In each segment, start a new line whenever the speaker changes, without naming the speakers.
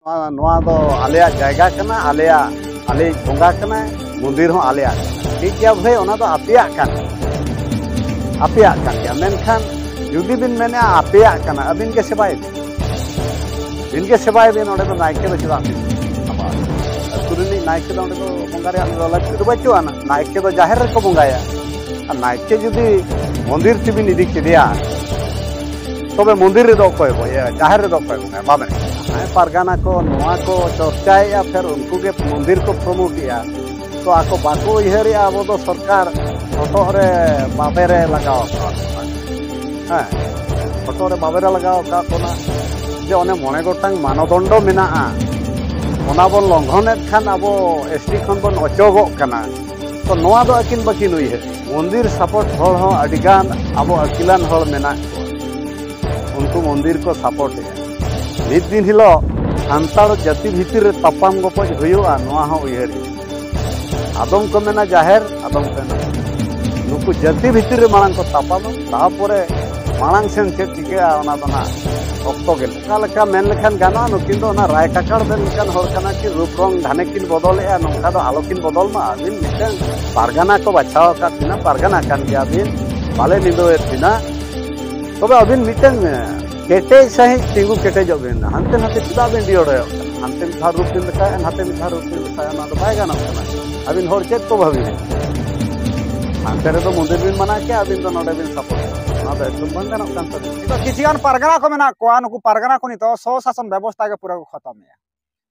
नोआ दो आलेया जायगा कना आलेया आले बोंगा कना मंदिर हो आलेया ठीक गया भाई ओना दो आपेया गया मेनखान जुदी बिन मेने आपेया कना अबिन के सेवाय बिन के सेवाय बिन ओडे दो नायके दो चुदा अब तुरनी नायके दो ओडे दो बोंगा रे लक्ष्य दो बचुआ ना नायके दो जाहिर रे को बोंगाया और नायके जुदी मंदिर तिबिन इदी केदिया तबे मंदिर रे दो कोय बोया जाहिर रे दो कोय बाबे पारगाना को नोआ को चर्चाया फिर उनको के मंदिर को प्रमोटिया तो आको बाको इहरिया अब तो सरकार फोटो रे बाबे रे लगाओ हाँ फोटो रे बाबे रे लगाओ का कोना जे ओने मने गोटांग मानदंड मेना ओना बन लंघन खान अब एसटी खन बन अचोगो कना तो नोआ दो अकिन बकिन उइहे मंदिर सपोर्ट होल हो अडिगान अब अकिलान होल मेना उनको मंदिर को सपोर्ट है मिद दिन हिलो सान्ताड़ जाति भितर तपाम गपज हुआ नोआ हो उइहर आदम को मेना जाहिर आदम को नुकु जाति भितर मांग को तपाम तापरे मांग सेन चेक चिका ओना दना अक्तो गेल कालका मेन लेखान गाना नुकिन दो ना राय काकाड़ बेन लेखान होर कना कि रूप रंग धाने किन बदलेया नोंका दो आलोकिन बदल मा बिन मिटन पारगाना को बचाव का तिना पारगाना कान गया बिन बाले निदोए तिना तबे अबिन मिटन केटे सही तिंगु केटे जो बिन हंते नते चुदा बिन दियोड़ो हंते मिठा रूप दिन लका हंते मिठा रूप दिन लका ना दो बाय गाना कना अबिन होर चेक को भाबी हंते रे तो मंदिर बिन मना के अबिन तो नोडे बिन सपोर्ट ना दो तुम बंद गाना कान तो
किसियान पारगना को मेना कोआ नुकु पारगना को नितो सो शासन व्यवस्था के पूरा को खत्म है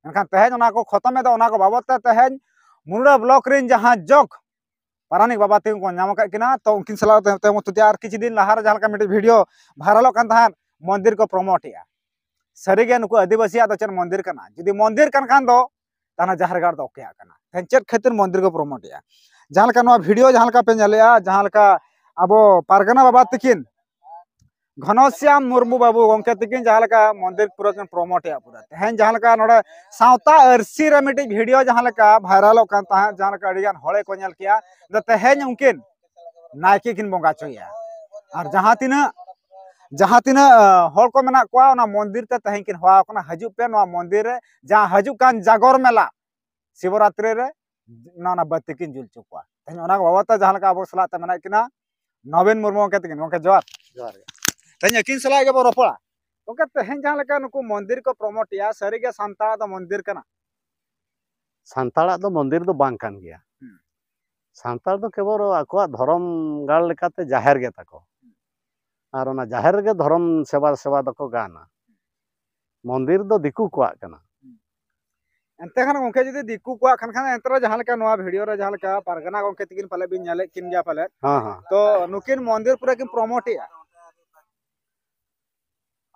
एनखान तहेज ओना को खत्म है तो ओना को बाबत ते तहेज मुनुड़ा ब्लॉक रेन जहां जग पारानिक बाबा तिंग को नाम का किना तो उनकिन सलाह ते मुतुदियार किछि दिन लहार जहां का मिटे वीडियो वायरल कान था मंदिर को प्रमोट या सरी गे नुकु आदिवासी तो चेन मंदिर कना जुदी मंदिर कान खान दो ताना जहरगाड़ दो ओके कना तेन चेक खातिर मंदिर को प्रमोट या जहां का नो वीडियो जहां का पे नेलेया जहां का अब पारगना बाबा तकिन घनश्याम मुर्मू बाबू गंके तकिन जहां का मंदिर पूरा प्रमोट या पूरा तेन जहां का नोडे सावता अरसी रे मिटे वीडियो जहां का वायरल कान ता जहां का अडिगान होळे को नेल किया द तेन उनकिन नायके किन बोंगा चोया और जहां तिना हर को मेना कोआ ओना मंदिर ते तहें किन होआ कोना हजू पे नोआ मंदिर रे जहां हजू कान जागर मेला शिवरात्रि रे ना बत्ती किन जुल चुकवा तहें ओना बाबत जहां का अब सला ते मेना किना नवीन मुर्मू के तकिन ओके जोर तहें किन सला के बो रोपड़ा ओके तहें जहां का नुकु मंदिर को प्रमोट या सरी के सांताड़ा दो मंदिर कना
सांताड़ा दो मंदिर दो बांग कान गया सांताड़ दो केवल आको धर्म गाड़ लेकाते जाहिर गे ताको और ओना जाहिर गे धर्म सेवा दको गाना मंदिर दो दिकु को कना
एनते खान गंके जदी दिकु को खान खान एंतरा जहां लेका नोआ वीडियो रे जहां लेका पारगना गंके तकिन पले बिन नेले किन गया पले
हां हां
तो नुकिन मंदिर पूरा किन प्रमोट या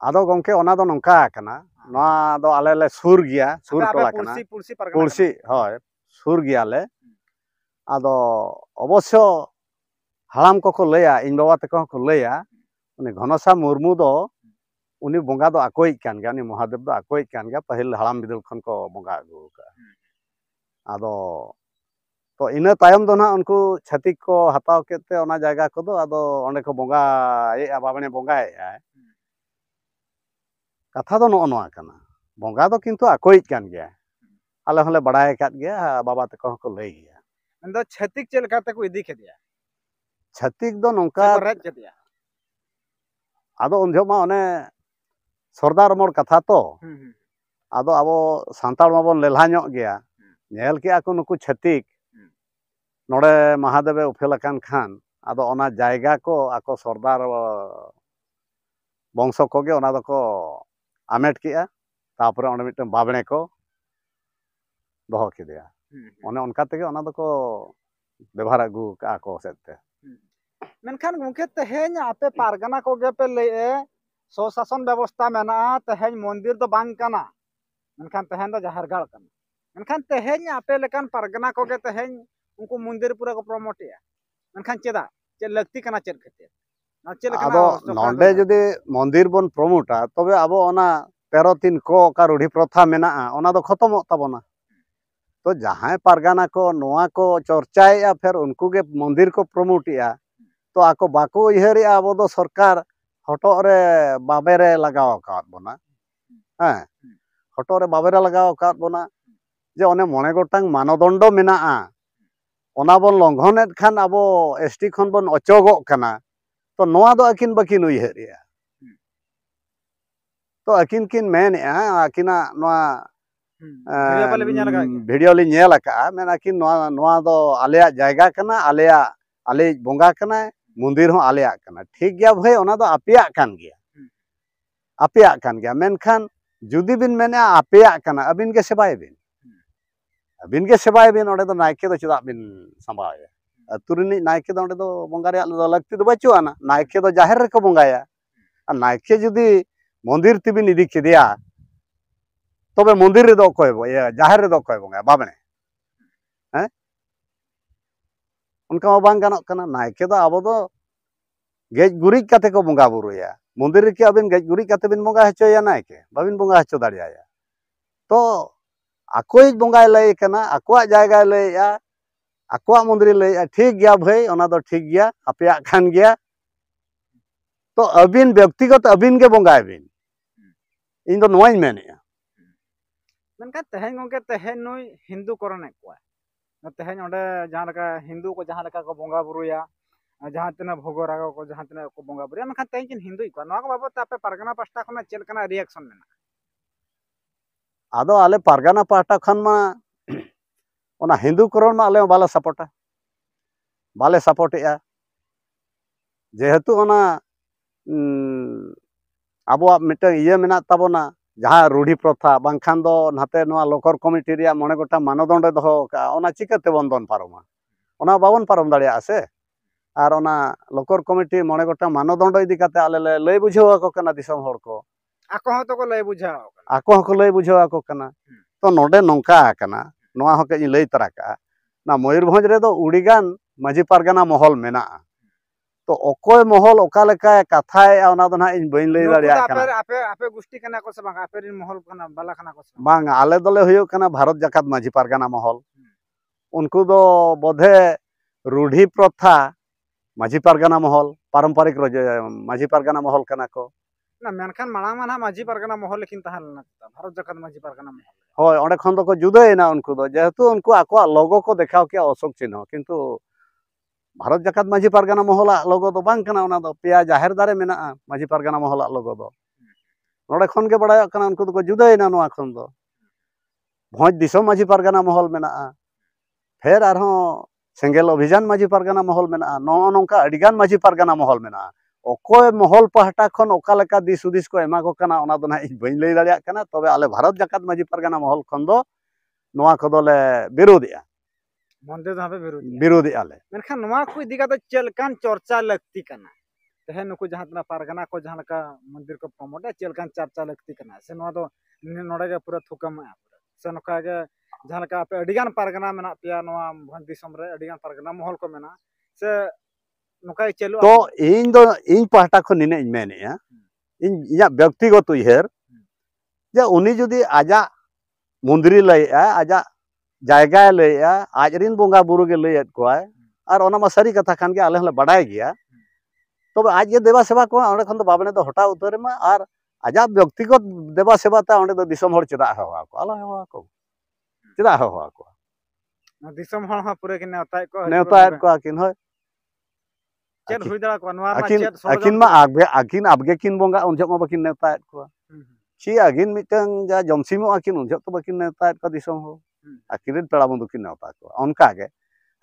आदो गंके ओना दो नंका कना नोआ दो आले ले सुर गया सुर टोला कना पुलसी होय सुर गया ले आदो अवश्य हालाम को लया इन बाबा तक को लया उनी घनश्याम मुर्मू दो उनी बोंगा दो आकोई कान गया उनी महादेव दो आकोई कान गया पहिल हालाम बिदुल खन को बोंगा अगु का आदो तो इना तायम दो ना उनको छतिक को हताव केते ओना जायगा को दो आदो ओंडे को बोंगा ए बाबने बोंगा ए कथा दो नो कना बोंगा दो किंतु आकोई कान गया आले हले बड़ाय काट गया बाबा तक को लई गया
अंदो छतिक चल काते को इदी खेदिया
छतिक दो नोंका
रेज केदिया
आदो उन जमा ओने सरदार मोर कथा तो आदो अब सांताड़ माबन लेल्हा ᱧᱚᱜ गया नेल के आको नुकु छतिक नोडे महादेव उफेलकान खान आदो ओना जायगा को आको सरदार वंश को गे ओना दको आमेट किया तापरे ओने मिटन बाबणे को दोहो केदिया ओने उनका तेगे ओना दको व्यवहार अगु का को सेते
मेनखान गंके तहें आपे पारगना को गे पे ले सो शासन व्यवस्था मेना तहें मंदिर दो बांग कना मेनखान तहें दो जहरगाड़ कना मेनखान तहें आपे लेकान पारगना को गे तहें उनको मंदिर पूरा को प्रमोट या मेनखान चेदा चे लगती कना चेद खातिर ना चे लेकान
आदो नोंडे जदि मंदिर बन प्रमोटा तबे आबो ओना 13 दिन को का रूढ़ी प्रथा मेना ओना दो खत्म ताबोना तो जहां पारगाना को नोआ को चर्चाया फिर उनको के मंदिर को प्रमोट या तो आको बाको इहर अब दो सरकार हटो रे बाबे रे लगाव का बोना हाँ ᱦᱚᱴᱚᱜ ᱨᱮ ᱵᱟᱵᱮᱨ लगाव ᱟᱠᱟᱫ ᱵᱚᱱᱟ ᱡᱮ ᱚᱱᱮ 9 ᱜᱚᱴᱟᱝ ᱢᱟᱱᱚᱫᱚᱱᱰᱚ ᱢᱮᱱᱟᱜᱼᱟ ᱚᱱᱟ ᱵᱚᱱ ᱞᱚᱝᱜᱷᱚᱱᱮᱫ ᱠᱷᱟᱱ ᱟᱵᱚ ᱮᱥᱴᱤ ᱠᱷᱚᱱ ᱵᱚᱱ ᱚᱪᱚᱜᱚᱜ ᱠᱟᱱᱟ ᱛᱚ ᱱᱚᱣᱟ ᱫᱚ ᱟᱹᱠᱤᱱ ᱵᱟᱹᱠᱤᱱ ᱩᱭᱦᱟᱹᱨᱮᱜᱼᱟ ᱛᱚ ᱟᱹᱠᱤᱱ ᱠᱤᱱ ᱢᱮᱱᱮᱜᱼᱟ ᱟᱹᱠᱤᱱᱟᱜ ᱱᱚᱣᱟ ᱵᱷᱤᱰᱤᱭᱳ ᱞᱤᱧ ᱧᱮᱞ ᱟᱠᱟᱜᱼᱟ ᱢᱮᱱᱟᱠᱤᱱ ᱱᱚᱣᱟ ᱫᱚ ᱟᱞᱮᱭᱟᱜ ᱡᱟᱭᱜᱟ ᱠᱟᱱᱟ ᱟᱞᱮᱭᱤᱡ ᱵᱚᱸᱜᱟ ᱠᱟᱱᱟᱭ ᱢᱚᱱᱫᱤᱨ ᱦᱚᱸ ᱟᱞᱮᱭᱟᱜ ᱠᱟᱱᱟ ᱴᱷᱤᱠ ᱜᱮᱭᱟ ᱵᱷᱟᱹᱭ ᱚᱱᱟ ᱫᱚ ᱟᱯᱮᱭᱟᱜ ᱠᱟᱱ ᱜᱮᱭᱟ ᱢᱮᱱᱠᱷᱟᱱ ᱡᱩᱫᱤ ᱵᱤᱱ ᱢᱮᱱᱟ ᱟᱯᱮᱭᱟᱜ ᱠᱟᱱᱟ ᱟᱹᱵᱤᱱ ᱜᱮ ᱥᱮᱵᱟᱭ ᱵᱤᱱ ᱚᱸᱰᱮ ᱫᱚ ᱱᱟᱭᱠᱮ ᱫᱚ ᱪᱮᱫᱟᱜ ᱵᱤᱱ ᱥᱟᱢᱵᱟᱣᱮᱭᱟ ᱟᱹᱛᱩ ᱨᱤᱱᱤᱡ ᱱᱟᱭᱠᱮ ᱫᱚ ᱚᱸᱰᱮ ᱫᱚ ᱵᱚᱸᱜᱟ ᱨᱮᱭᱟᱜ ᱞᱟᱹᱠᱛᱤ ᱫᱚ ᱵᱟᱹᱪᱩᱜ ᱟᱱᱟ ᱱᱟᱭᱠᱮ ᱫᱚ ᱡᱟᱦᱮᱨ ᱨᱮᱠᱚ ᱵᱚᱸᱜᱟᱭᱟ ᱟᱨ ᱱᱟᱭᱠᱮ ᱡᱩᱫᱤ মন্দির ᱛᱮᱵᱤᱱ ᱤᱫᱤ ᱠᱮᱫᱮᱭᱟ তবে মন্দির রেᱫᱚ ᱚᱠᱚᱭ জাহের রেᱫᱚ ᱚᱠᱚᱭ ᱵᱚᱸᱜᱟᱭᱟ ᱵᱟᱵᱮᱱ ᱦᱮᱸ ᱚᱱᱠᱟ ᱢᱟ ᱵᱟᱝ ᱜᱟᱱᱚᱜ ᱠᱟᱱᱟ ᱱᱟᱭᱠᱮ ᱫᱚ ᱟᱵᱚ ᱫᱚ ᱜᱮᱡ ᱜᱩᱨᱤᱡ ᱠᱟᱛᱮ ᱠᱚ ᱵᱚᱸᱜᱟ ᱵᱩᱨᱩᱭᱟ ᱢᱚন্দির ᱨᱮ ᱠᱤ ᱟᱵᱤᱱ ᱜᱮᱡ ᱜᱩᱨᱤᱡ ᱠᱟᱛᱮ ᱵᱤᱱ ᱵᱚᱸᱜᱟ ᱦᱚᱪᱚᱭᱟ ᱱᱟᱭᱠᱮ ᱵᱟᱵᱤᱱ ᱵᱚᱸᱜᱟ ᱦᱚᱪᱚ ᱫᱟᱲᱮᱭᱟᱭᱟ ᱛᱚ ᱟᱠᱚᱭᱤᱡ ᱵᱚᱸᱜᱟᱭ ᱞᱟᱹᱭ ᱠᱟᱱᱟ ᱟᱠᱚᱣᱟᱜ ᱡᱟᱭগাᱭ ᱞᱟᱹᱭᱮᱜᱼᱟ ᱟᱠᱚᱣᱟᱜ ᱢᱚন্দিᱨᱮ ᱞᱟᱹᱭᱮᱜᱼᱟ ᱴᱷᱤᱠ ᱜᱮᱭᱟ ᱵᱷᱟᱹᱭ ᱚᱱᱟ ᱫᱚ ᱴᱷᱤक ᱜᱮᱭᱟ ᱟᱯᱮᱭᱟᱜ ᱠᱟᱱ ᱜᱮᱭᱟ ᱛᱚ ᱟᱹᱵᱤᱱ ᱵᱮᱠᱛᱤᱜᱚᱛ ᱟᱹᱵᱤᱱ ᱜᱮ ᱵᱚᱸᱜᱟᱭ ᱵᱤᱱ ᱤᱧ ᱫᱚ ᱱᱚᱣᱟᱧ ᱢᱮᱱᱮᱜᱼᱟ
ᱢᱮᱱᱠᱷᱟᱱ ᱛᱮᱦᱮᱧ ᱜᱚᱝᱠᱮ ᱛᱮᱦᱮᱧ ᱱᱩᱭ ᱦᱤᱱᱫᱩ ᱠᱚᱨᱚᱱᱮᱫ ᱠᱚᱣᱟ ᱛᱮᱦᱮᱧ ᱚᱸᱰᱮ ᱡᱟᱦᱟᱸ ᱞᱮᱠᱟ ᱦᱤᱱᱫᱩ ᱠᱚ ᱡᱟᱦᱟᱸ ᱞᱮᱠᱟ ᱠᱚ ᱵᱚᱸᱜᱟ ᱵᱩᱨᱩᱭᱟ ᱡᱟᱦᱟᱸ ᱛᱤᱱᱟᱹᱜ ᱵᱷᱳᱜᱚ ᱨᱟᱜᱚ ᱠᱚ ᱡᱟᱦᱟᱸ ᱛᱤᱱᱟᱹᱜ ᱠᱚ ᱵᱚᱸᱜᱟ ᱵᱩᱨᱩᱭᱟ ᱢᱮᱱᱠᱷᱟᱱ ᱛᱮᱦᱮᱧ ᱠᱤᱱ ᱦᱤᱱᱫᱩᱭᱮᱫ ᱠᱚᱣᱟ ᱱᱚᱣᱟ ᱠᱚ ᱵᱟᱵᱚᱫ ᱛᱮ ᱟᱯᱮ ᱯᱟᱨᱜᱟᱱᱟ ᱯᱟᱥᱴᱟ ᱠᱷᱚᱱᱟᱜ ᱪᱮᱫ ᱞᱮᱠᱟᱱᱟᱜ ᱨᱤᱭᱮᱠᱥᱚᱱ ᱢᱮᱱᱟᱜᱼᱟ
ᱟᱫᱚ ᱟᱞᱮ ᱯᱟᱨᱜᱟᱱᱟ ᱯᱟᱦᱴᱟ ᱠᱷᱚᱱ ᱢᱟ ᱚᱱᱟ ᱦᱤᱱᱫᱩ ᱠᱚᱨᱚᱱ ᱢᱟ ᱟᱞᱮ ᱵᱟᱞᱮ ᱥᱟᱯᱳর্ᱴᱮᱜᱼᱟ ᱡᱮᱦᱮᱛᱩ ᱚᱱᱟ ᱟᱵᱚᱣᱟᱜ ᱢᱤᱫᱴᱟᱝ ᱤᱭᱟᱹ ᱢᱮᱱᱟᱜ ᱛᱟᱵᱚᱱᱟ ᱡᱟᱦᱟᱸ ᱨᱩಢᱤ ᱯᱨᱚᱛᱷᱟ ᱵᱟᱝᱠᱷᱟᱱ ᱫᱚ ᱱᱟᱛᱮ ᱱᱚᱣᱟ ᱞᱚᱠᱚᱨ ᱠᱚᱢᱤᱴᱤ ᱨᱮᱭᱟᱜ 9 ᱜᱚᱴᱟᱝ ᱢᱟᱱᱚᱫᱚᱱᱰᱚ ᱫᱚᱦᱚ ᱟᱠᱟᱜᱼᱟ ᱚᱱᱟ ᱪᱤᱠᱟᱹᱛᱮᱵᱚᱱ ᱫᱚᱱ ᱯᱟᱨᱚᱢᱟ ᱚᱱᱟ ᱵᱟᱵᱚᱱ ᱯᱟᱨᱚᱢ ᱫᱟᱲᱮᱭᱟᱜᱼᱟ ᱥᱮ ᱟᱨ ᱚᱱᱟ ᱞᱚᱠᱚᱨ ᱠᱚᱢᱤᱴᱤ 9 ᱜᱚᱴᱟᱝ ᱢᱟᱱᱚᱫᱚᱱᱰᱚ ᱤᱫᱤ ᱠᱟᱛᱮ ᱟᱞᱮ ᱞᱮ ᱞᱟᱹᱭ ᱵᱩᱡᱷᱟᱹᱣ ᱟᱠᱚ ᱠᱟᱱᱟ ᱫᱤᱥᱚᱢ ᱦᱚᱲ ᱠᱚ
ᱟᱠᱚ ᱦᱚᱸᱛᱚ ᱠᱚ ᱞᱟᱹᱭ ᱵᱩᱡᱷᱟᱹᱣ
ᱟᱠᱚ ᱦᱚᱸᱠᱚ ᱞᱟᱹᱭ ᱵᱩᱡᱷᱟᱹᱣ ᱟᱠᱚ ᱠᱟᱱᱟ ᱛᱚ ᱱᱚᱰᱮ ᱱᱚᱝᱠᱟ ᱟᱠᱟᱱᱟ ᱱᱚᱣᱟ ᱦᱚᱸ ᱠᱟᱹᱡ ᱤᱧ ᱞᱟᱹᱭ ᱛᱟᱨᱟ ᱠᱟᱜᱼᱟ ᱱᱟ ᱢᱚᱭᱩᱨᱵᱷᱚᱸᱡᱽ ᱨᱮᱫᱚ ᱩᱰᱤᱜᱟᱱ ᱢᱟᱹᱡᱷᱤ ᱯᱟᱨᱜᱟᱱᱟ ᱢᱚᱦᱚᱞ ᱢᱮᱱᱟᱜᱼᱟ ᱛᱚ ᱚᱠᱚᱭ ᱢᱚᱦᱚᱞ ᱚᱠᱟ ᱞᱮᱠᱟᱭ ᱠᱟᱛᱷᱟᱭᱮᱜᱼᱟ ᱚᱱᱟ ᱫᱚ ᱱᱟᱦᱟᱜ ᱤᱧ ᱵᱟᱹᱧ ᱞᱟᱹᱭ ᱫᱟᱲᱮᱭᱟᱜ ᱠᱟᱱᱟ
ᱟᱯᱮ ᱜᱩᱥᱴᱤ ᱠᱟᱱᱟ ᱠᱚ ᱥᱮ ᱵᱟᱝ ᱟᱯᱮ ᱨᱤᱱ ᱢᱚᱦᱚᱞ ᱠᱟᱱᱟ ᱵᱟᱞᱟ ᱠᱟᱱᱟ ᱠᱚ ᱥᱮ
ᱵᱟᱝ ᱟᱞᱮ ᱫᱚᱞᱮ ᱦᱩᱭᱩᱜ ᱠᱟᱱᱟ ᱵᱷᱟᱨᱚᱛ ᱡᱟᱠᱟᱛ ᱢᱟᱹᱡᱷᱤ ᱯᱟᱨᱜᱟᱱᱟ ᱢᱚᱦᱚᱞ उनको दो बोधे रूढ़ी प्रथा माझी पारगाना महल पारंपरिक माझी पारगाना महल कना को
ना मेनखान मांग मा ना माझी पारगाना महल लेकिन तहल ना भारत जगत माझी पारगाना महल
होय ओंडे खन दो को जुदायना उनको दो जेहेतु उनको आको लोगो को देखाव के अशोक चिन्ह किंतु भारत जगत माझी पारगाना महल लोगो दो बांग कना ओना दो पेया जाहेर दारे मेना माझी पारगाना महल लोगो दो नोडे खन के बड़ाय कना उनको दो को जुदायना नोआ खन दो भोज दिसोम माझी पारगाना महल मेना फेर आरहों सेंगेल अभियान माझी पारगाना महल मेना नो नोंका अडिगान माझी पारगाना महल मेना अकोय महल पहटा खन ओका लेका दिस उदिस को एमा को कना ओना दो ना इ बइन लई दाड़िया कना तबे आले भारत जगत माझी पारगाना महल खन दो नोआ को दोले विरोधिया
मंदिर जहां पे
विरोधी आले
मेनखान नोआ को इदी का चलकान चर्चा लगती कना तहे नुकु जहां तना पारगाना को जहां लका मंदिर को प्रमोट चलकान चर्चा लगती कना से नोआ दो नोडे के पूरा थुकम से नोका के जहां लका पे अडिगान पारगाना मेना पिया नोआ भन दिसम रे अडिगान पारगाना महल को मेना से नोका चलु
तो इन पहटा खन निने मेनेया इन इया व्यक्तिगत उयहर जे उनी जुदी आजा मंदिर लयआ आजा जायगा लयआ आजरिन बोंगा बुरु गे लयत कोय और ओना मा सारी कथा खान के आले हले बडाय गया तबे आज ये देवा सेवा को ओंडे खन दो बाबने दो हटा उतर मा और आजा व्यक्तिगत देवा सेवा ता ओंडे दो दिसम हर चदा हवा को आला हवा को चदा हवा को
दिसम हर हा पूरे के नेवता
को आकिन होय
चेद हुई दड़ा को नोआ मा चेद
आकिन आबगे किन बोंगा उन जब मा बकिन नेवता को ची आगिन मिटंग जा जमसिमो आकिन उन जब तो बकिन नेवता को दिसम हो आकिन पेड़ा बंधु किन नेवता को उनका के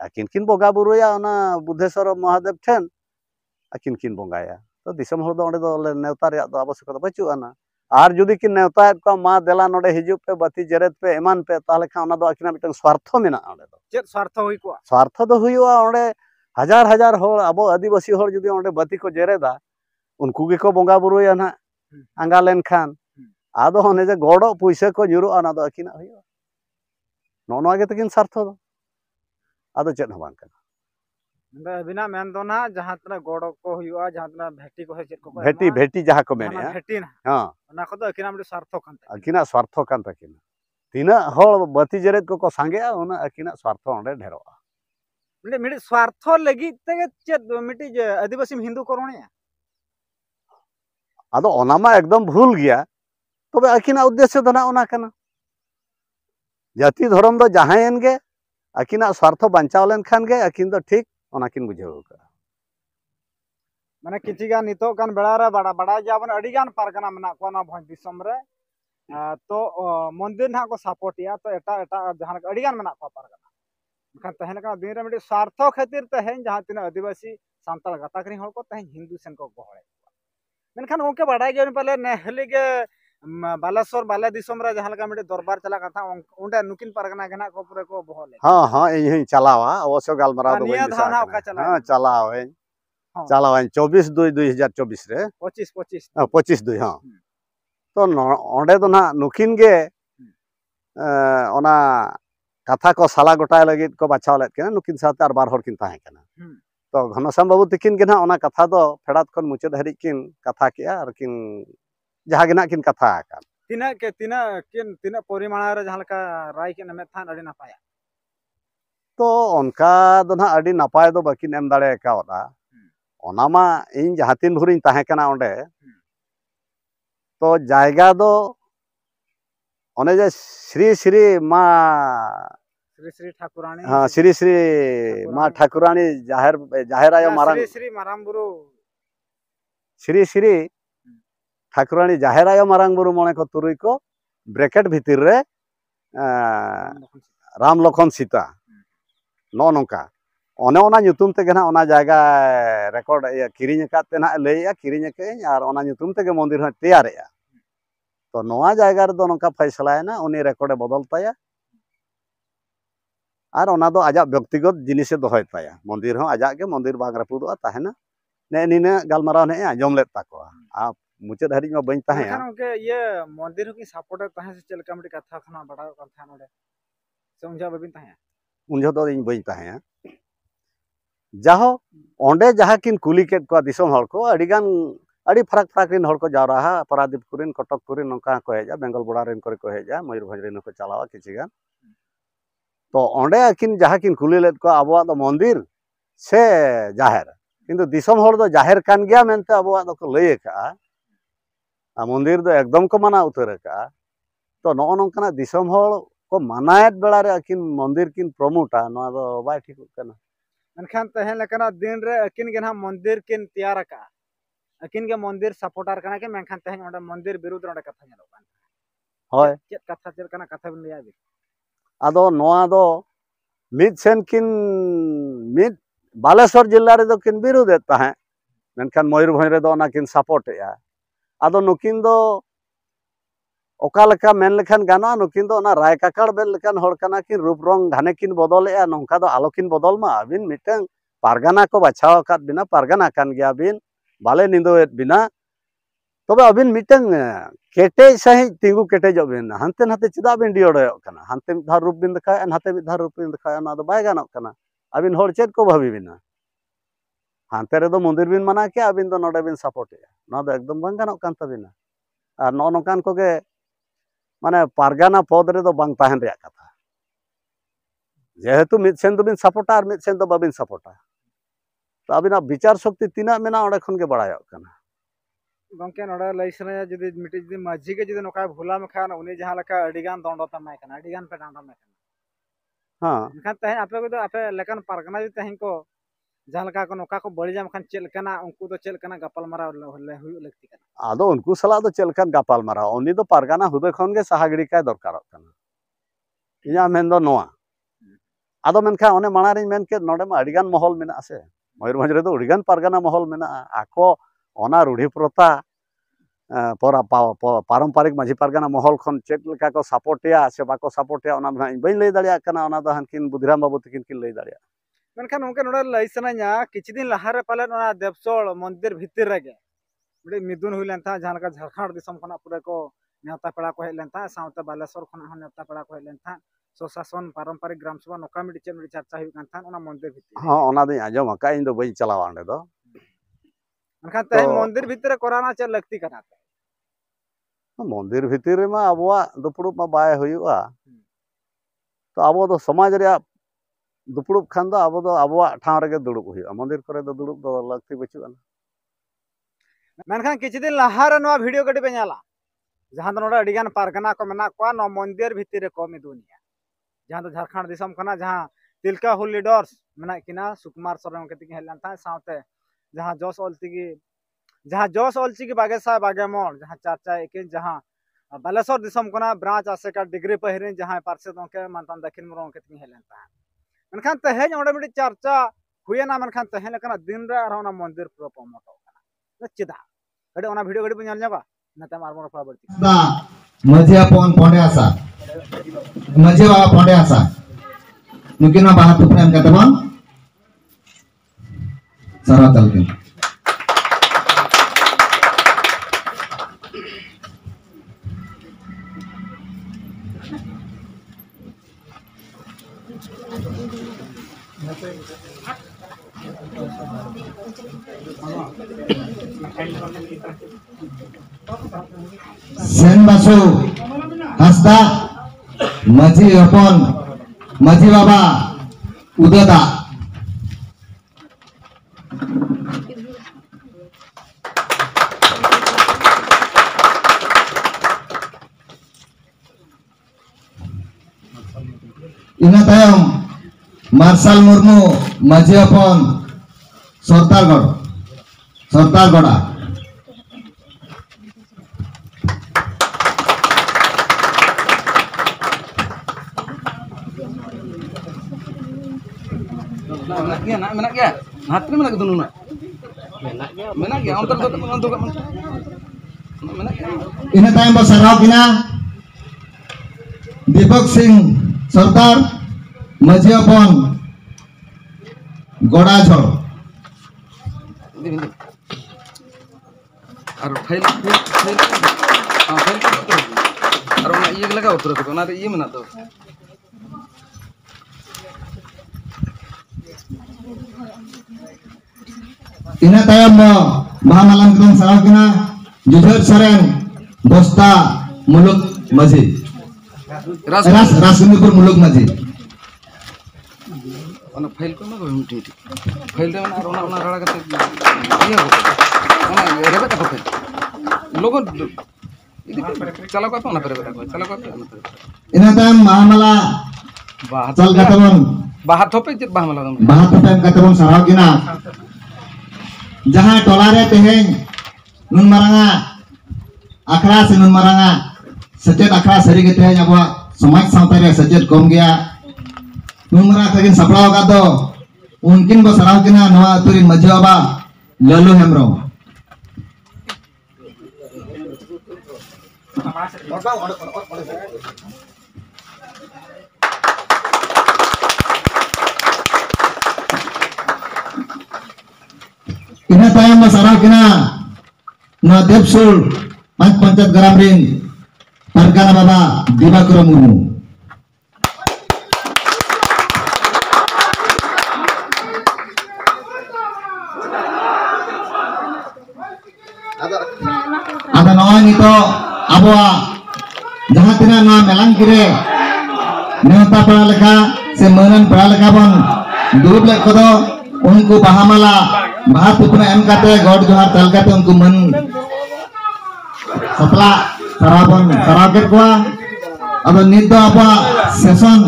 आकिन किन बोगा बुरुया ओना बुद्धेश्वर महादेव ठेन आकिन किन बोंगाया तो दिसम हो दो ओंडे दो नेवता रे दो आवश्यकता बचु आना आर जुदी किन नेवता को मा देला नोडे हिजु पे बती जेरेत पे एमान पे ताले खा ओना दो आकिना मिटंग स्वार्थ मेना ओंडे दो
चेद स्वार्थ हुई को
स्वार्थ दो हुयुआ ओंडे हजार हजार हो अब आदिवासी हो जुदी ओंडे बती को जेरेदा उनको गे को बोंगा बुरुया ना आंगा लेन खान आदो होने जे गोड़ो पैसा को जुरो आना दो आकिना हुयुआ नोनवा गे तकिन स्वार्थ दो आदो चेद हो बांग
कना बिना मेन दो ना जहां तना गोड़ो को हुयुआ जहां तना भेटी को चेद को
भेटी जहां को मेने
भेटी ना
हां
ओना को दो आकिना मिड स्वार्थ कान
आकिना स्वार्थ कान तकिना तीना होल बती जेरेत को सांगेआ ओना आकिना स्वार्थ ओंडे ढेरोआ
मिड स्वार्थ लगी ते चेद मिटी जे आदिवासी हिंदू करोणिया
आदो ओना मा एकदम भूल गया तबे आकिना उद्देश्य दो ना ओना कना जाति धर्म दो जहायन गे आकिना स्वार्थ बांचाव लेन खान गे आकिन दो ठीक ओनाकिन बुझाव का
माने किछि गान नितो गान बेड़ा रे बड़ा जाबन अडी गान पारगना मना को ना भोज दिसम रे तो मंदिर ना को सपोर्ट या तो एटा एटा जहां अडी गान मना को पारगना खान तहन का दिन रे मिटे स्वार्थ खातिर तहन जहां तीन आदिवासी सांताल गाताकरी हल को तहन हिंदू सेन को गहळे मेनखान उनके बड़ा गेन पले नेहली के बालेश्वर बाले दिसम रे जहां लगा मिटे दरबार चला कथा उंडे नुकिन पारगना गना को पूरे को बहले
हां हां इन चलावा अवश्य गालमरा दो
निया धाना का चला
हां चलाव है चलाव 24/2/2024 रे 25/2 हां तो ओंडे तो ना नुकिन गे ओना कथा को साला गोटाय लगी को बाछाव लेत केना नुकिन साथ आर बार हर किन ताहे केना तो घनश्याम बाबू तिकिन के ना ओना कथा दो फेड़ात खन मुचाद हरि किन कथा के आर किन जहां गे ना किन कथा का
तीना परिमाण रे जहां लका राय के नमे थान अडी नापाया
तो उनका दो ना अडी नापाय दो बाकिन एम दाड़े कावदा ओना मा इन जहां तीन भुरिन ताहे केना ओंडे तो जायगा दो ओने जे श्री श्री माँ
श्री ठाकुरानी
हाँ श्री श्री माँ ठाकुरानी जाहेर आयो मारांग
श्री मारांग बुरु
श्री श्री ठाकुरानी जाहेर आयो मारांग बुरु मने को तुरुई को ब्रैकेट भीतर रे राम लखन सीता नो नोंका ओने ओना ᱧᱩᱛᱩᱢ ᱛᱮᱜᱮ ना ओना जायगा रेकॉर्ड किरिᱧ अकात ते ना लैया किरिᱧ अकेñ आर ओना ᱧᱩᱛᱩᱢ ᱛᱮᱜᱮ मंदिर हन तैयारेया तो नोआ जायगा रे दो नोंका फैसला है ना उनी रेकॉर्ड बदल ताया आर ओना दो आजा व्यक्तिगत जिनिसे दोहय ताया मंदिर हो आजा के मंदिर बाग रपुदो ताहेना ने निने गालमाराव ने आजम लेत ताको आ मुचाद हरि मा बइन ताहे
खान के ये मंदिर की सपोर्ट ताहे से चलका मिट कथा खना बड़ा कथा नोडे समझा बबिन ताहे
उनजो दो इन बइन ताहे जाहो ओंडे जहां किन कुली केत को दिसम हल को अडिगान अड़ी फरक फरक रिन हल को जावरा हा परादीप कुरिन कटक कुरिन नोंका को हेजा बेंगल बोड़ा रिन करे को हेजा मयूरभंज रिन को चलावा किछिगान तो ओंडे किन जहां किन कुली लेत को अबवा दो मंदिर से जाहेर किंतु दिसम हल दो जाहेर कान गया मेनते अबवा दो को लय का आ मंदिर दो एकदम को माना उतर का तो नो नोंकना दिसम हल को मानायत बेला रे किन मंदिर किन प्रमोटा नो दो बाय ठीक कना
मनखान तहन लेकना दिन रे अकिन के ना मंदिर किन तैयार का अकिन के मंदिर सपोर्टर कना के मनखान तहन ओंडे मंदिर विरुद्ध ओंडे कथा नेलो कान होय चेत कथा चेल कना कथा बिन लिया बि
आदो नोआ दो मिद सेन किन मिद बालेश्वर जिल्ला रे दो किन विरुद्ध ताहे मेनखान मयूरभंज रे दो ओना किन सपोर्ट या आदो नुकिन दो ओका लेका मेन लेखान गाना नुकिन दो ओना राय काकड़ बेल लेखान हड़ कना किन रूप रंग घाने किन बदलेया नोंका दो आलो किन बदल मा अबिन मिटंग पारगाना को बाछाव कात बिना पारगाना कान गया बिन बाले निंदोएत बिना तबे अबिन मिटंग केटे सही तिंगु केटे जो बिन हनते नते चिदा बिन डियोडो कना हनते मिधा रूप बिन देखा एन हते मिधा रूप बिन देखा ना दो बाय गानो कना अबिन हड़ चेत को भाबी बिना हनते रे दो मंदिर बिन मना के अबिन दो नोडे बिन सपोर्ट या ना दो एकदम बांग गानो कान तबिना आ नो नोकान को गे माने पारगाना पद रे दो बांग ताहन रे कथा जेहेतु मिद सेन दो बिन सपोर्टा और मिद सेन दो बाबिन सपोर्टा तो अबिना विचार शक्ति तीना मेना ओडे खन के बड़ायो कना
गंके नोडे लैसने जदि मिटि जदि माझी के जदि नोका भूला में खान उनी जहां लका अडिगान दंडो तमाय कना अडिगान पे डांडा में कना हां इनखान तहे आपे को तो आपे लेकन पारगना जदि तहे को जहां लका को नोका को बळी जाम खान चेल कना उनको तो चेल कना गपाल मारा ले हुई लगती कना
आदो उनको सला दो चेल कन गपाल मारा उनी दो पारगाना हुदे खन के सहागड़ी काय दरकार कना इया मेन दो नोआ आदो मेनखा ओने माणारी मेन के नोडे मा अडिगान महल मेना से मयूरभंज रे दो अडिगान पारगाना महल मेना आको ओना रूढ़ी प्रथा पारंपरिक माझी पारगाना महल खन चेक लेका को सपोर्टिया से बाको सपोर्टिया ओना बइन लई दाड़िया कना ओना दो हनकिन बुधिराम बाबू तकिन किन लई दाड़िया
मेनखान उनके नोडे लैसना किछि दिन लहारे पाले ओना देवसोल मंदिर भीतर रेगे बड़े मिदुन हुई लेन था जहां का झारखंड दिसम खना पूरे को नेता पेड़ा को हेलेन था साउते बालेश्वर खना हो नेता पेड़ा को हेलेन था स्वशासन पारंपरिक ग्राम सभा नोका मिड चेन मिड चर्चा हुई कान था ओना मंदिर भीतर
हां ओना दई आजम का इन दो बई चलावा अंडे दो
मेनखान तहे मंदिर भीतर कोराना चे लगती कना
मंदिर भीतर मा अबवा दुपुड़ुप मा बाय हुयुआ तो अब दो समाज रे दुपुड़ुप खान दो अब दो अबवा ठाव रे दुड़ुप हुयुआ मंदिर करे दो दुड़ुप दो लगती बचुआ
मेनखान किछि दिन लहारे नवा वीडियो गडी पे नाला जहाँ नोडे अडिगान पारगना को मेना को नो मंदिर भितर को मिदुनिया जहाँ तो झारखंड दिसम कना जहाँ तिलका हुल लीडर्स मेना किना सुकुमार सोरेन के तिगे हेलन था साउते जहाँ जोस ऑलची की बागे सा बागे मोड़ जहाँ चर्चा एकिन जहाँ बालेश्वर दिसम कना ब्रांच आसे का डिग्री पहिरिन जहाँ पार्षद के मानतान दक्षिण मुरो के तिगे हेलन था मनखान तहेज ओडे मिडी चर्चा हुए ना मनखान तहे लेकना दिन रे आरो ना मंदिर पूरा प्रमोट होना चिदा अडे ओना वीडियो गडी बन जाबा नते मार मोर फा बरती
दा मजे अपन पोंडे आसा मजे बाबा पोंडे आसा नुकिन बाहा तुपन कतबन सारा तलके सेन बासु हसदा मजी अपन मजी बाबा उददा इना तायम मार्शल मुर्मू मजी अपन सरतारगढ़
menak ya hati menak gitu nuna menak ya ontar menak ya
ina tayam basarau kina Deepak Singh सरदार मजियापन गोड़ाझड़
और फाइल और ये लगा उतर तो ना ये मना तो
ina tayam mahamalam kong sarau kina jujur seren bosta muluk maji रासुनीपुर मुलुक मजी
ओना फाइल को ना मिटी फाइल दे ना ओना ओना रड़ा कते ये हो ओना रेबे तक फाइल लोगो इदि चला को ना पेरे को चला को
ina tayam mahamala चल कतबन
बाहर थोपे जित बाहमला
बाहर थोपे कतबन sarau kina जहां टोलारे तेहेन नुन मारंगा आखड़ा से नुन मारंगा सचेत आखड़ा सरी के तेहेन अब समाज सावता रे सचेत कम गया नुन मारा तगिन सपड़ाव का दो उनकिन बो सराव किना नवा तुरिन मजी बाबा Lallu Hembram ina tayam basarau kina na Depsul Pancat Garamrin Pargana Baba Dibakura Murmu ada nawang itu abwa jahat tina na melang kire neuta para lekha se menan para lekha bon durub lek kodo unku bahamala बाहर पुपना M काते God जोहार तल काते उनको मन सपला सराबन को अब नित आपा सेशन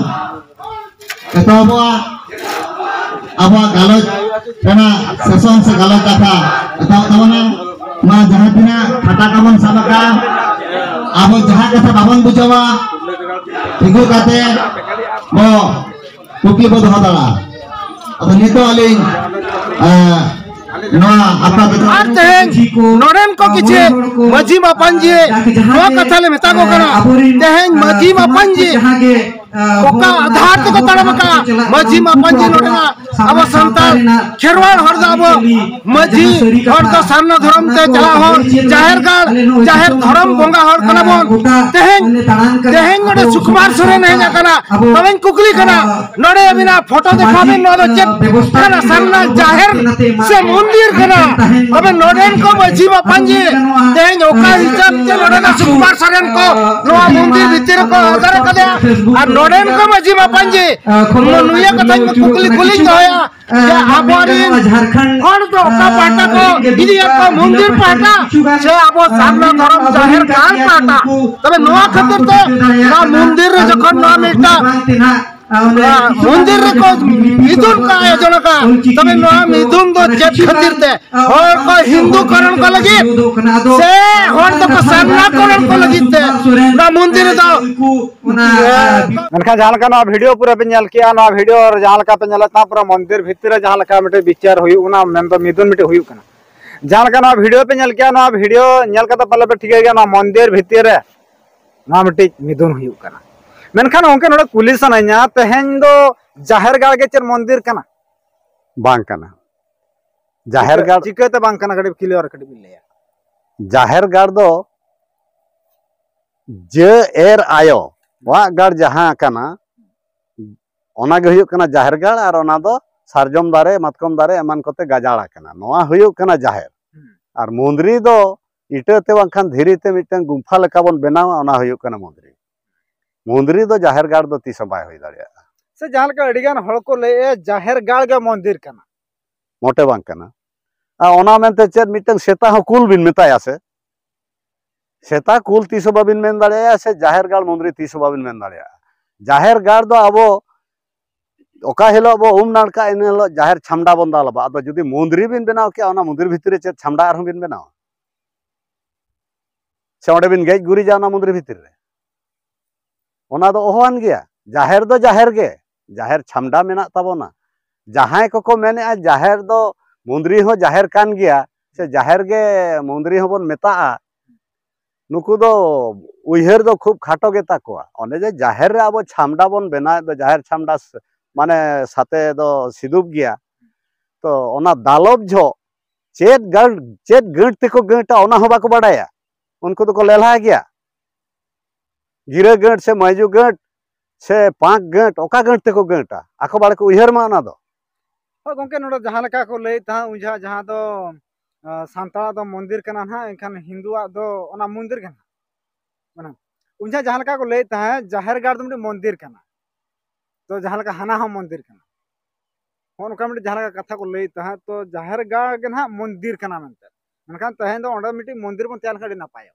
एतो आपा गालोज कना सेशन से गालोज कथा एतो तमना मा जहां तिना खाता कामन सामका अब जहां कथा बाबन बुझावा तिगु काते मो कुकली बद हदला अब नित अलिन
नोडेन को किछे मजी मापंजी नो कथा ले मेता को करा तेहेन मजी मापंजी ओका आधार ते को तड़मका मजी मापंजी नोडेना अब संतान खेरवाड़ हर जाबो मजी हर तो सामना धर्म ते चला हो जाहिर धर्म बंगा हर कना बोन तेहेन नोडे सुकुमार सोरेन हे जाकना तवेन कुकली कना नोडे बिना फोटो देखाबे नो दो चेक कना सामना जाहिर से मंदिर कना अब नोडेन को मजी मापंजी तेहेन ओका हिसाब ते नोडेना सुकुमार सोरेन को नो मंदिर भीतर को आधार कदे आ नोडेन को मजी मापंजी नुया कथा कुकली कुली होया जे आबोरिन हर दो का पाटा को इदिया को मंदिर पाटा से आबो सामना धर्म जाहिर काल पाटा तबे नोआ खातिर ते ना मंदिर रे जखन ना मिटा मंदिर रे को मिथुन का आयोजन का तबे नोआ मिथुन दो चेत खातिर ते हर को हिंदू करण को लगी से हर दो को सामना करण को लगी ते ना मंदिर दो
मनखा जहां लका ना वीडियो पूरा पे नेल किया ना वीडियो और जहां लका पे नेलता पूरा मंदिर भीतर जहां लका मिटे विचार हुई उना मेन तो मिथुन मिटे हुई कना जहां लका ना वीडियो पे नेल किया ना वीडियो नेल कता पले पे ठीक गया ना मंदिर भीतर रे ना मिटे मिथुन हुई कना मेनखान ओंके नोडे पुलिस सनाइया तेहेन दो जाहिर गाड़ के चर मंदिर कना
बांग कना जाहिर गाड़
चिकते बांग कना कड़ी क्लियर कड़ी बिलेया
जाहिर गाड़ दो ज एर आयो वा गाड़ जहां कना ओना गे हुयुक कना जाहिर गाड़ और ओना दो सारजम दारे मतकम दारे एमान कोते गाजाड़ा कना नोआ हुयुक कना जाहिर और मुंदरी दो इटते बांखान धीरीते मिटन गुंफा लेका बन बनावा ओना हुयुक कना मुंदरी मुंदरी दो जाहिर गाड़ दो तीस बाय होई दाड़िया
से जहां लका अडिगान हड़ को ले जाहिर गाड़ के मंदिर कना
मोटे बांग कना आ ओना मेनते चेद मिटन सेता हो कुल बिन मेताया से सेता कुल तीस बाबिन मेन दाड़िया से जाहिर गाड़ मुंदरी तीस बाबिन मेन दाड़िया जाहिर गाड़ दो आबो ओका हिलो बो उम नाड़का इन हिलो जाहिर छामडा बन दालबा आदो जुदी मुंदरी बिन बनाव के ओना मुंदरी भितरे चेद छामडा आरहम बिन बनाव से ओंडे बिन गेज गुरी जा ओना मुंदरी भितर रे ओना दो ओहान गया जाहिर दो जाहिर गे जाहिर छामडा मेना ताबोना जहां को मेने जाहिर दो मुंदरी हो जाहिर कान गया से जाहिर गे मुंदरी हो बन मेता नुकु दो उइहर दो खूब खाटो गे ताकोआ ओने जे जाहिर रे आबो छामडा बन बेना दो जाहिर छामडा माने साथे दो सिदुब गया तो ओना दालब झो चेत गंट तेको गंटा ओना हो बाको बाडाया उनको तो को लेला गया गिरा गंट से मैजू गंट से पांक गंट ओका गंट तेको गंटा आको बाड़े को उइहर मा ओना दो
हो गोंके नोडे जहां लका को ले ता उजा जहां दो सांताड़ा दो मंदिर कना ना एखान हिंदुआ दो ओना मंदिर कना माने उजा जहां लका को ले ता जाहिर गाड़ दो मिटे मंदिर कना तो जहां लका हाना हम मंदिर कना होन का मिटे जहां लका कथा को ले ता तो जाहिर गाड़ के ना मंदिर कना मेनते मनखान तहेन दो ओंडे मिटे मंदिर बन तैयार कड़ी ना पायो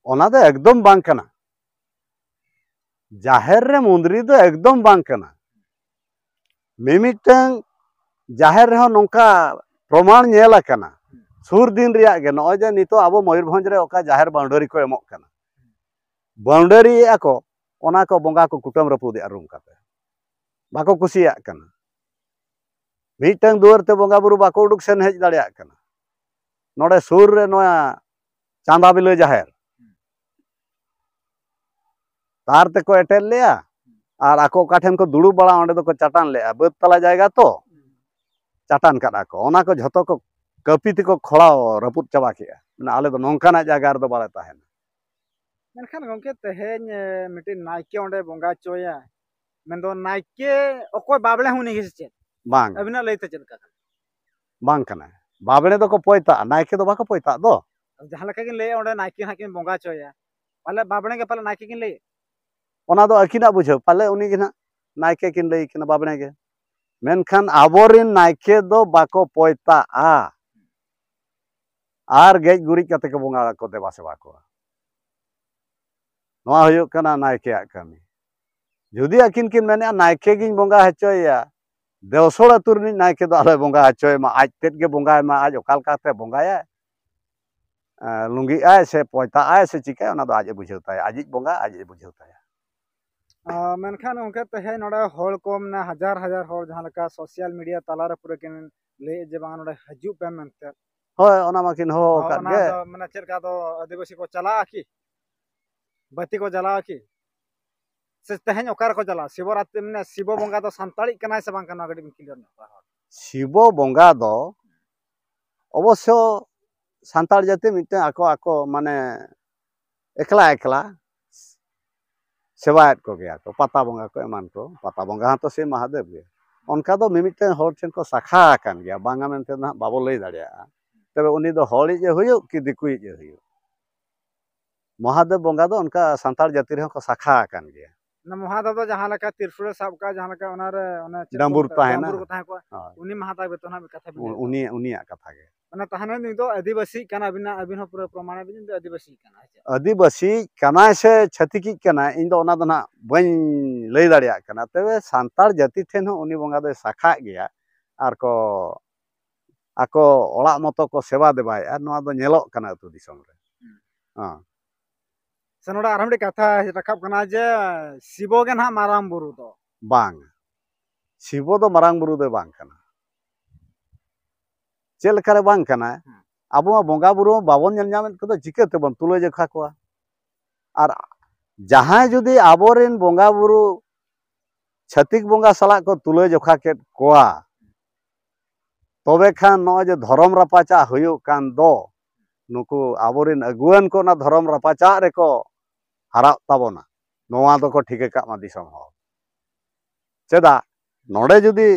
ओना दो एकदम बांग कना जाहिर रे मुंदरी दो एकदम बांग कना मिमिटंग जाहिर रे नोंका प्रमाण नेला कना सुर दिन रिया गे नय जे नितो आबो मयूरभंज रे ओका जाहिर बाउंडरी को एमोक कना बाउंडरी आको ओना को बोंगा को कुटम रपुदे रूम काते बाको कुसिया कना मिटंग दुआर ते बोंगा बुरु बाको उडुक सेन हेज दाड़िया कना नोडे सुर रे नोया चांदा बिलो जाहिर तार ते को एटेल लिया और आको काठेन को दुड़ू बड़ा ओंडे दो को चटान ले बद तला जाएगा तो चटान काटा को ओना को झतो को कपी ते को खड़ा रपुत चाबा किया ना आले दो नोंकाना जायगा रे दो बाले ताहेन
मेनखान गोंके तहेन मिटे नाइके ओंडे बोंगा चोया मेंदो नाइके ओको बाबले हुनी हिसे
बांग
अबिना लेते चेद का
बांग कना बाबले दो को पोयता नाइके दो बाको पोयता दो
जहां लका किन ले ओंडे नाइके हाकिन बोंगा चोया पाले बाबले के पाले नाइके किन ले
ओना दो अकिना बुझो पाले उनी गिना नाइके किन लई किना बाबने गे मेनखान आबोरिन नाइके दो बाको पोयता आर गेज गुरी कते को बोंगा को देबा सेवा को नोआ हुयुक कना नाइके आ कमी जुदी अकिन किन मेने नाइके गिन बोंगा हचोया देवसोड़ अतुरनी नाइके दो आले बोंगा हचोय मा आज तेत गे बोंगा मा आज ओकाल काते बोंगाया लुंगी आय से पोयता आय से चिका ओना दो आज बुझौता आज बोंगा आज बुझौता
मेनखान उनके तहे नोडे होल को मने हजार हजार होल जहां लका सोशल मीडिया ताला रे पूरा किन ले जे बांग नोडे हजू पे मेनते
होय ओना माकिन हो काट गे
मने चेरका दो आदिवासी को चला की बत्ती को जला की से तहेन ओकार को जला शिवरात्रि मने शिव बंगा दो संताड़ी कना से बांग कना गडी क्लियर ना
शिव बंगा दो अवश्य संताड़ जाति मिटे आको आको माने एकला एकला सेवायत को गया को पता बंगा को एमान को पता बंगा तो से महादेव गे उनका दो मिमिटे होर ठेन को शाखा कान गया बांगा मेनते ना बाबो लई दाड़िया तबे उनी दो होली जे हुयो कि दिकुई जे हुयो महादेव बंगा दो उनका संताड़ जाति रे को शाखा कान गया
महादेव जहाँ लेका त्रिशूल साब का जहाँ लेका
डांबुर ताहेना
को ताहे को उनी महादेव बेतो ना कथा बिन
उनिया कथा गे
माने ताहने नि तो आदिवासी काना अबिन हो पूरा प्रमाण बिन आदिवासी काना
आदिवासी काना से छतिकी काना इन दो ओना दो ना बन लई दाड़िया काना तबे सांतार जाति ठेन हो उनी बोंगा दो शाखा गया आर को आको ओड़ा मतो को सेवा देबाय आर नोआ दो नेलोक काना अतु दिसम रे हां
सनोड़ा आरमडी कथा रखाब कना जे शिवो के ना माराम बुरु दो
बांग शिवो दो मारांग बुरु दो बांग काना चेल करे बांग काना अब बोंगा बुरु बाबन नेल नाम को चिकेते बन तुलो जखा को आर जहां जुदी आबोरेन बोंगा बुरु छतिक बोंगा सला को तुलो जखा के कोआ तबे खान नो जे धर्म रपाचा हुयो कान दो नुकु आबोरेन अगुवन को ना धर्म रपाचा रेको हरा ताबोना नोआ दो को ठीके का मा दिसम हो चेदा नोडे जुदी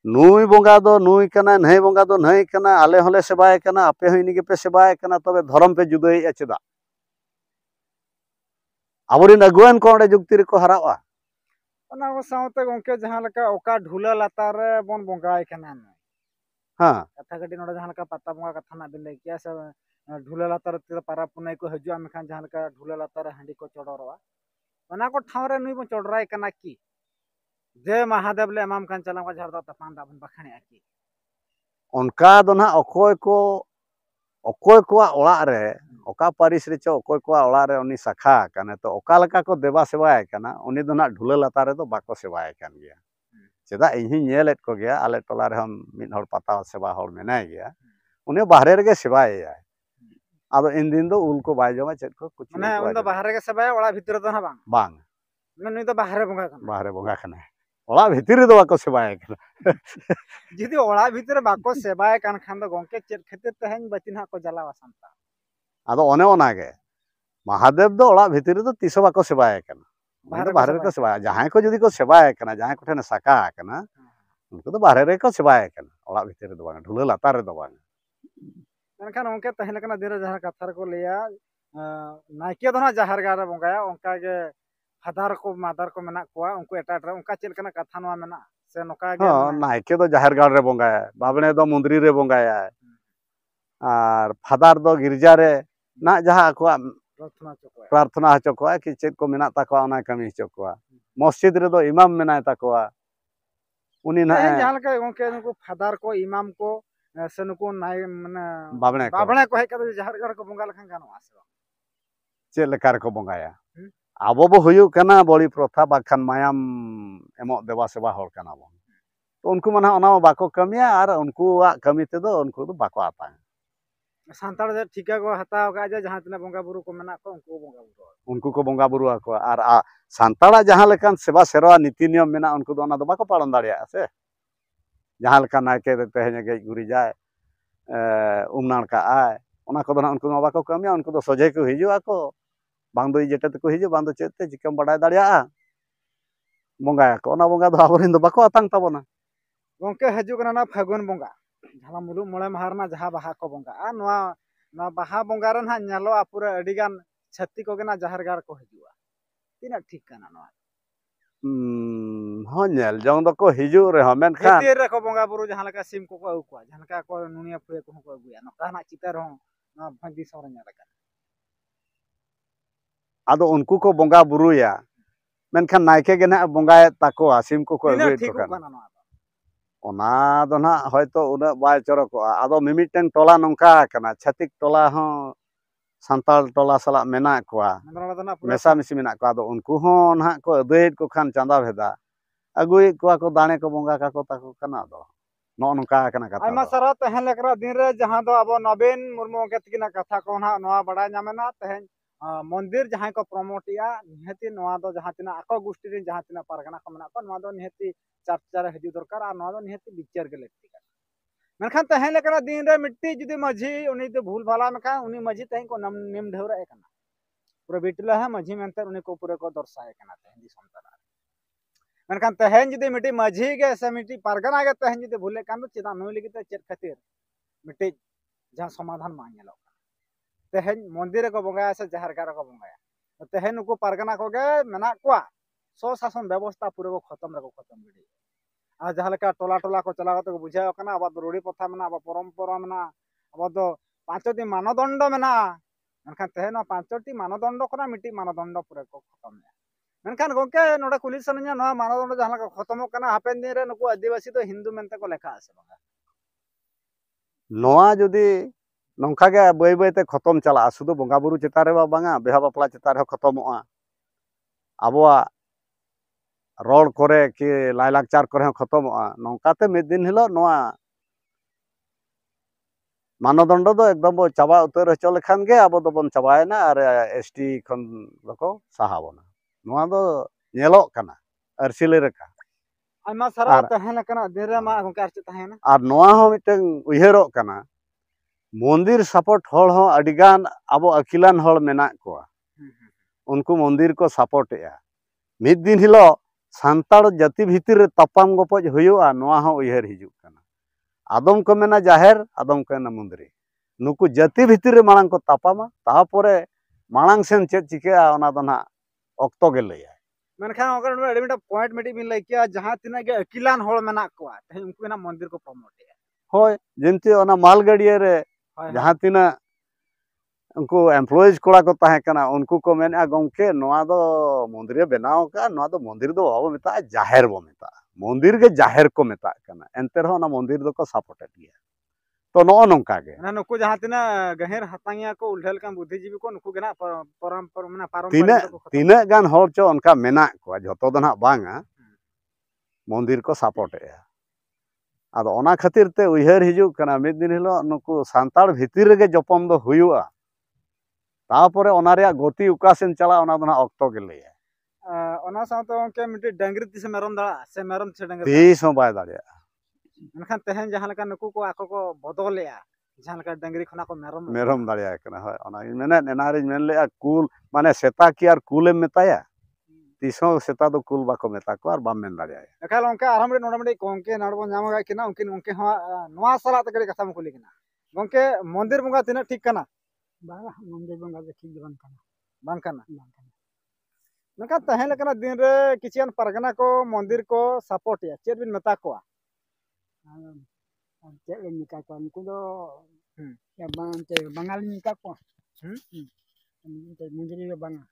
नुई बोंगा दो नुई कना नहै बोंगा दो नहै कना आले होले सेबाय कना आपे होइनी के पे सेबाय कना तबे धर्म पे जुदई चेदा आबोरेन अगुवन को ओडे जुक्ति रे को हरावा
ओना को साउते गोंके जहां लका ओका ढुला लातार रे बोन बोंगाय कना
हां
कथा गडी नोडे जहां लका पत्ता बोंगा कथा ना बिन किया से ढुला लातार ते पारा पुनै को हजुआ मेखान जहां लका ढुला लातार हांडी को चोडरवा ओना को ठाव रे नुई बो चोडराय कना की जे महादेव ले एमाम खान चलाम का झरदा तपान दाबन बखाने आकी
उनका दो ना अकोय को ओड़ा रे ओका पारिस रे चो अकोय को ओड़ा रे उनी शाखा कने तो ओका लका को देवा सेवाय कना उनी दो ना ढुला लातार रे तो बाको सेवाय कान गया चेदा इही नेलेट को गया आले टोला रे हम मिन हर पता सेवा हर मेनाय गया उनी बाहरे रे सेवाय आदो इन दिन दो उल को बाय जमा चेत को कुछ
माने उन दो बाहरे के सेवाय ओड़ा भीतर दो ना बांग
बांग
माने नुई दो बाहरे बोंगा
कना ओड़ा भीतर दो बाको सेवाय कना
जिदि ओड़ा भीतर बाको सेवाय कान खान दो गोंके चेत खातिर तहन बतिन हा को जलावा संता
आदो ओने ओना गे महादेव दो ओड़ा भीतर दो तिसो बाको सेवाय कना बाहरे को सेवाय जहां को जदी को सेवाय कना जहां को ठेन साका कना उनको तो बाहरे रे को सेवाय कना ओड़ा भीतर दो बांग ढुला लातार रे दो बांग
मेनखान उनके तहन कना दिन जहां कथा को लिया नाइके दो ना जहर गार बोंगाया उनका के फादर को मादर को मेना कोआ उनको एटाट रे उनका चेल कना कथा नवा मेना से नोका गे
हां नाइके दो जहर गार रे बोंगाया बाबने दो मंदिर रे बोंगाया आर फादर दो गिरजा रे ना जहां को प्रार्थना हचो कोआ कि चेत को मेना ताको ओना कमी हचो कोआ मस्जिद रे दो इमाम मेना ताकोआ उनी ना
जहां लका उनके नुको फादर को इमाम को से नुको नाय माने
बाबने
को हेक कदे जहर गार को बोंगा लखन गानवा से
चेल लेकार को बोंगाया आबो बो हुयु कना बड़ी प्रथा बाखान मायाम एमो देवा सेवा हर कना बो तो उनको माने ओना बाको कमिया आर उनको कमी ते दो उनको दो बाको आता
सांतार जे ठीका को हताव का जे जहां तना बोंगा बुरु को मेना को
उनको को बोंगा बुरु आको आर सांताड़ा जहां लेकान सेवा सेरवा नीति नियम मेना उनको दो ओना दो बाको पालन दाड़िया से जहां लेका नाके तेहने गे गुरी जाए उमनाड़का आय ओना को दो ना उनको बाको कमिया उनको दो सोजे को हिजु आको बांग दो जेटे को हिजु बांग दो चेते जिकम बडाय दाड़िया बोंगा को ओना बोंगा दो आबोरिन दो बाको आतांग ताबोना
गोंके हजु कना ना फागुन बोंगा झाला मुलु मोळे महारना जहा बाहा को बोंगा आ नवा बाहा बोंगा रे ना नेलो पूरा अडिगान छत्ती को गेना जहर गार को हजुआ तिना ठीक कना नवा
हां नेल जंग दो को हिजु रे हम मेनखान
तीर रे को बोंगा बुरु जहां लका सिम को अगुआ जहां लका को नुनिया फुए को अगुया नका ना चितर हो ना भंदी सौर नेलका
आदो उनको को बोंगा बुरुया मेनखान नायके गे ना बोंगाय ताको सिम को अगुय तो कान ओना दो ना हयतो उना बाय चरको आदो मिमिटेन टोला नंका कना छतिक टोला हो संताल टोला सला मेना कोआ मेसा मिसी मेना को आदो उनको हो ना को अदेट को खान चांदा भेदा अगुय कोआ को दाणे को बोंगा का को ताको कना दो नो नंका कना कथा
आइमा सारा तहन लेकरा दिन रे जहां दो अब नवीन मुर्मू के तकिना कथा को ना नवा बड़ा नामेना तहन मंदिर जहां को प्रमोटिया निहति नवा दो जहां तिना आको गोष्ठी रे जहां तिना पारगना को मेना को नवा दो निहति चर्चा रे हजू दरकार आ नवा दो निहति विचार के लेती मेनखान तहन लेकरा दिन रे मिट्टी जुदी मझी उनी तो भूल भाला मेखा उनी मझी तहन को निम ढेवरा एकना पूरा बिटला है मझी मेनते उनी को पूरे को दर्शाए कना तहन दी संतरा मेनखान तहन जुदी मिट्टी मझी के से मिट्टी पारगना के तहन जुदी भूले कान चिदा नुई लगी ते चेत खातिर मिट्टी जहां समाधान मांगेलो तहन मंदिर को बोंगाया से जहर गार को बोंगाया तहन उनको पारगना को गे मेना कोआ स्वशासन व्यवस्था पूरा को खत्म गिड़ी आ जहाँ लेका टोला टोला को चला को बुझाव कना अब रूढ़ी प्रथा में अब परंपरा में अब तो 5टी मानदंड में मेनखान तेहे ना 5टी मानदंड कना मिट्टी मानदंड पूरा को खत्म मेनखान गोंके नोडे कुली सनिया ना मानदंड जहाँ लेका खत्म कना हापेन दिन रे नुकु आदिवासी तो हिंदू मेनते को लेखा आसे बंगा
नोआ जुदी नौका के बय बयते खत्म चला शुद्ध बंगा बुरु चितान रे बांगा बेहा बापला चितान रे खत्मोआ आबोआ रोड करे कि लायलाकचार करे खत्मोआ नौकाते मिद दिन हिलो नोआ मानदंड दो एकदम बो चाबा उतर हचो लेखान गे आबो दो बन चाबायना और एसटी खन दको साहाबोना नोआ दो नेलो कना अरसिले रेका
आयमा सारा तहन कना दिन रे मा गोंके आर तहन
और नोआ हो मिटन उयहरो कना मंदिर सपोर्ट हल हो अडिगान आबो अकिलान हल मेना कोआ उनको मंदिर को सपोर्ट एया मिद दिन हिलो सांताड़ जाति भितर तपाम गपज हुआ नोआ हो उयहर हिजुक कना आदम को मेना जाहेर आदम को मेना मंदिर नुकु जाति भितर मांग को तपामा तापरे मांग सेन चेक चिका ओना दो ना अक्तो गे लैया
मेनखान अगर एडी मिटा पॉइंट मिटी बिन लैकिया जहां तिना गे अकिलान हल मेना कोआ तहे उनको ना मंदिर को प्रमोट एया
होय जिनते ओना मालगाड़िया रे जहां तिना उनको एम्प्लॉइज कोड़ा को ताहे कना उनको को मेना गंके नोआ दो मंदिर बनाव का नोआ दो मंदिर दो बाबो मेता जाहेर बो मेता मंदिर के जाहेर को मेता कना एंते रहो ना मंदिर दो को सपोर्ट दिया तो नो नंका गे
ना नुकु जहां तिना गहेर हतांगिया को उल्हेल का बुद्धिजीवी को नुकु गेना परंपरा मेना
तीना तीना गान हर चो उनका मेना को जतो दो ना बांगा मंदिर को सपोर्ट एया आदो ओना खातिर ते उयहर हिजुक कना मिद दिन हिलो नुकु सांताड़ भितिर गे जपम दो हुयुआ तापरे ओना रे गति उकासेन चला ओना दो ना अक्तो गे लैया
ओना साथ के मिटी डंगरी तिस मेरम दाड़ा से मेरम से डंगरी
तीस हो बाय दाड़िया
मेनखान तहन जहां लेका नुकु को आको को बदलेया जहां लेका डंगरी खना को मेरम
मेरम दाड़िया कना होय ओना मेने नेनारिज मेन लेया कुल माने सेता की आर कुल मेताया तीसो सेता दो कुल बाको मेता को आर बाम मेन दाड़िया
एकाल उनके आराम नोडे मिटी गोंके नाडबो नामगा किना उनकिन उनके नोआ साला तकड़ी कथा म कुली किना गोंके मंदिर बंगा तिना ठीक कना बागा मंदिर बंगा ठीक बन कना बांग कना नका तहन लेकना दिन रे किचियन परगना को मंदिर को सपोर्ट या चेत बिन मेता को चेत निका को उनको दो या बंगाल निका को मंदिर बंगा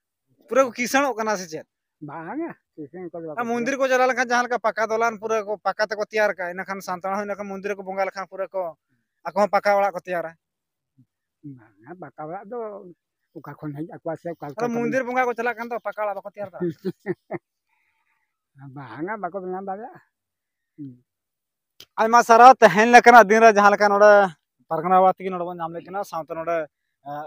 पूरा को किसण कना से चेत बांगा किसण को मंदिर को जला लखा जहां का पक्का दलान पूरा को पक्का ते को तैयार का इनखान सांतण होइना मंदिर को बंगा लखा पूरा को आको पक्का वाला को तैयार बांगा पक्का वाला दो उका खन है अक्वा से का मंदिर बंगा को चला कान तो पक्का वाला को तैयार दा बांगा बाको बंगा दादा आयमा सारा तहन लेकना दिन रे जहां लेका नोडे परगना वाती की नोडे बन नाम लेकना साउथ नोडे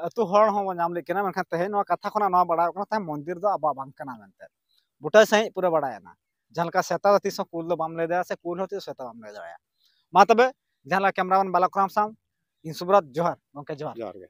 अतु हड़ हो नाम लेकना मनखा तहन नो कथा खना नो बड़ा कना त मंदिर दो अब बांग कना मेनते बुटा सही पूरा बड़ायना जहां लेका सेता तीसो कुल दो बाम ले दे से कुल होती सेता बाम ले जाया मा तबे जहां ला कैमरामैन बालकराम साम इन सुब्रत जोहार ओके जोहार